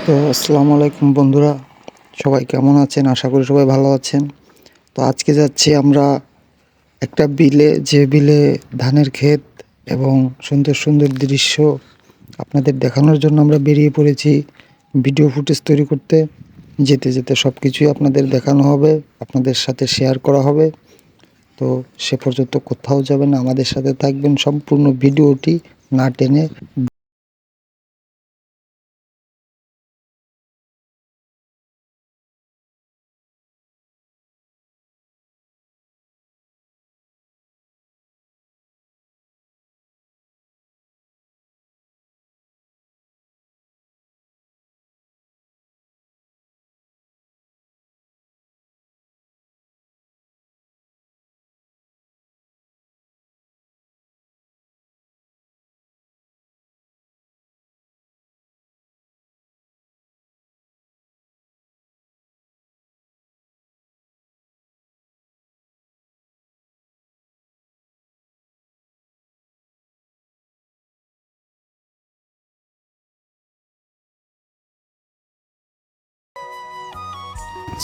তো আসসালামু আলাইকুম বন্ধুরা, সবাই কেমন আছেন? আশা করি সবাই ভালো আছেন। তো আজকে যাচ্ছি আমরা একটা বিলে, যে বিলে ধানের ক্ষেত এবং সুন্দর সুন্দর দৃশ্য আপনাদের দেখানোর জন্য আমরা বেরিয়ে পড়েছি ভিডিও ফুটেজ তৈরি করতে। যেতে যেতে সব কিছুই আপনাদের দেখানো হবে, আপনাদের সাথে শেয়ার করা হবে। তো সে পর্যন্ত কোথাও যাবেন না, আমাদের সাথে থাকবেন, সম্পূর্ণ ভিডিওটি না টেনে।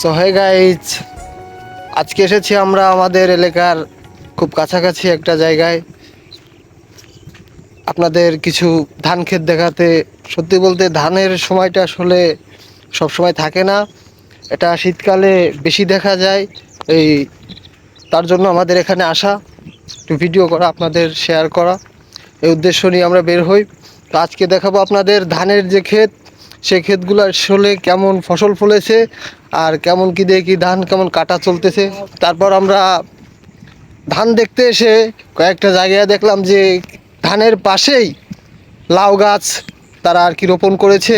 সো হে গাইজ, আজকে এসেছি আমরা আমাদের এলাকার খুব কাছাকাছি একটা জায়গায় আপনাদের কিছু ধান ক্ষেত দেখাতে। সত্যি বলতে ধানের সময়টা আসলে সব সময় থাকে না, এটা শীতকালে বেশি দেখা যায়। এই তার জন্য আমাদের এখানে আসা, একটু ভিডিও করা, আপনাদের শেয়ার করা, এই উদ্দেশ্য নিয়ে আমরা বের হই। তো আজকে দেখাবো আপনাদের ধানের যে ক্ষেত, সেই ক্ষেতগুলো আসলে কেমন ফসল ফলেছে আর কেমন কী দিয়ে কি ধান কেমন কাটা চলতেছে। তারপর আমরা ধান দেখতে এসে কয়েকটা জায়গায় দেখলাম যে ধানের পাশেই লাউ গাছ তারা আর কি রোপণ করেছে।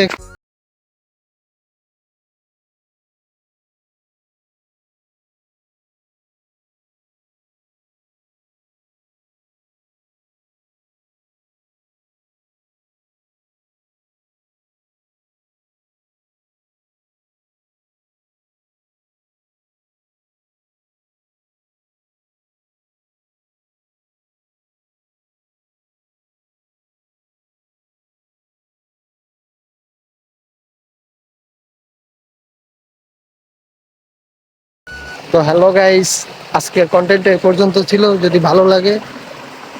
তো হ্যালো গাইস, আজকের কন্টেন্ট এ পর্যন্ত ছিল। যদি ভালো লাগে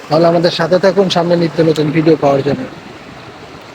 তাহলে আমাদের সাথে থাকুন সামনে নিত্য নতুন ভিডিও পাওয়ার জন্য।